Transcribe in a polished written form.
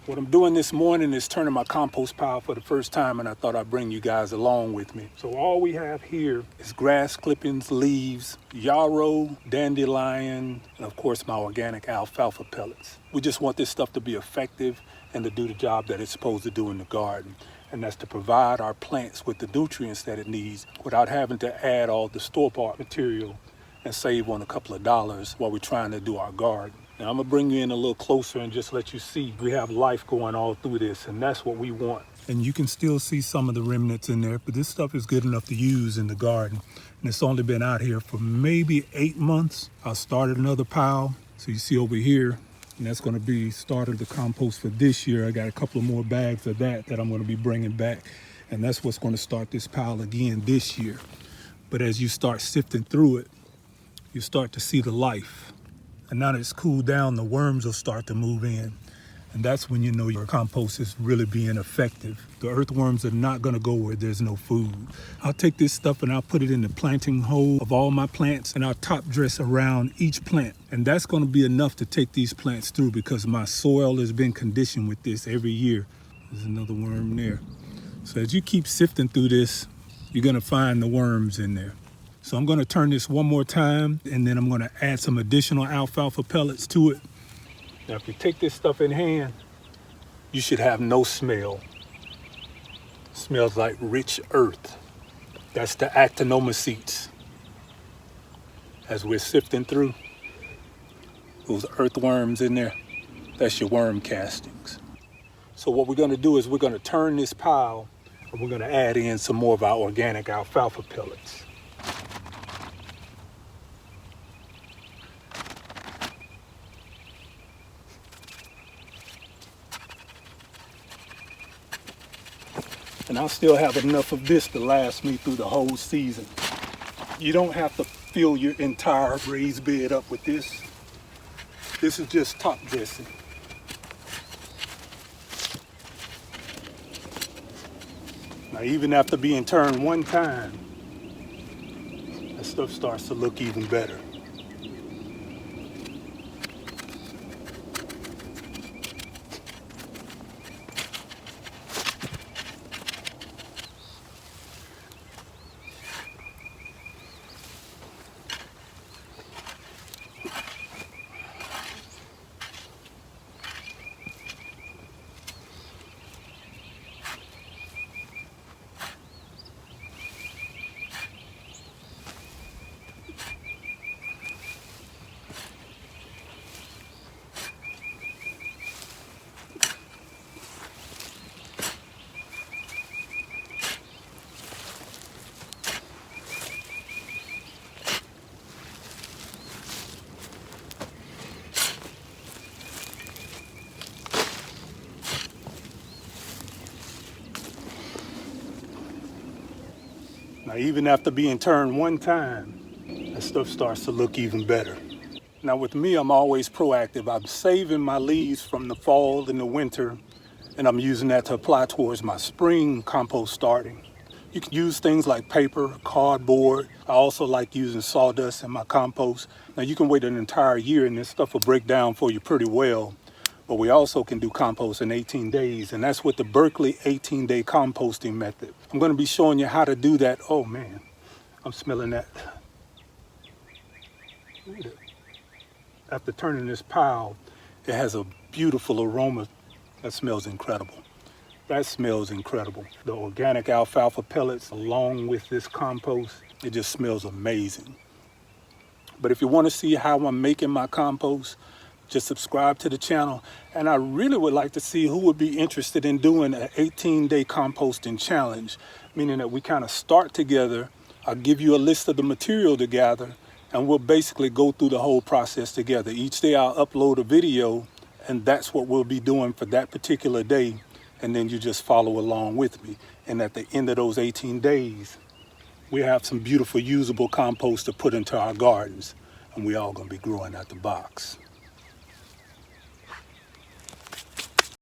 What I'm doing this morning is turning my compost pile for the first time, and I thought I'd bring you guys along with me. So all we have here is grass clippings, leaves, yarrow, dandelion, and of course my organic alfalfa pellets. We just want this stuff to be effective and to do the job that it's supposed to do in the garden. And that's to provide our plants with the nutrients that it needs without having to add all the store-bought material and save on a couple of dollars while we're trying to do our garden. Now I'm gonna bring you in a little closer and just let you see we have life going all through this, and that's what we want. And you can still see some of the remnants in there, but this stuff is good enough to use in the garden. And it's only been out here for maybe 8 months. I started another pile. So you see over here, and that's gonna be started the compost for this year. I got a couple of more bags of that I'm gonna be bringing back. And that's what's gonna start this pile again this year. But as you start sifting through it, you start to see the life. And now that it's cooled down, the worms will start to move in. And that's when you know your compost is really being effective. The earthworms are not gonna go where there's no food. I'll take this stuff and I'll put it in the planting hole of all my plants, and I'll top dress around each plant. And that's gonna be enough to take these plants through because my soil has been conditioned with this every year. There's another worm there. So as you keep sifting through this, you're gonna find the worms in there. So I'm gonna turn this one more time, and then I'm gonna add some additional alfalfa pellets to it. Now, if you take this stuff in hand, you should have no smell. It smells like rich earth. That's the actinomycetes. As we're sifting through, those earthworms in there, that's your worm castings. So what we're gonna do is we're gonna turn this pile, and we're gonna add in some more of our organic alfalfa pellets. And I'll still have enough of this to last me through the whole season. You don't have to fill your entire raised bed up with this. This is just top dressing. Now, even after being turned one time, that stuff starts to look even better. Now, even after being turned one time, that stuff starts to look even better. Now, with me, I'm always proactive. I'm saving my leaves from the fall and the winter, and I'm using that to apply towards my spring compost starting. You can use things like paper, cardboard. I also like using sawdust in my compost. Now, you can wait an entire year and this stuff will break down for you pretty well. But we also can do compost in 18 days, and that's with the Berkeley 18-day composting method. I'm gonna be showing you how to do that. Oh man, I'm smelling that. Look at it. After turning this pile, it has a beautiful aroma. That smells incredible. That smells incredible. The organic alfalfa pellets along with this compost, it just smells amazing. But if you wanna see how I'm making my compost, just subscribe to the channel. And I really would like to see who would be interested in doing an 18-day composting challenge, meaning that we kind of start together. I'll give you a list of the material to gather, and we'll basically go through the whole process together. Each day I'll upload a video, and that's what we'll be doing for that particular day. And then you just follow along with me. And at the end of those 18 days, we have some beautiful usable compost to put into our gardens, and we all gonna be growing out the box.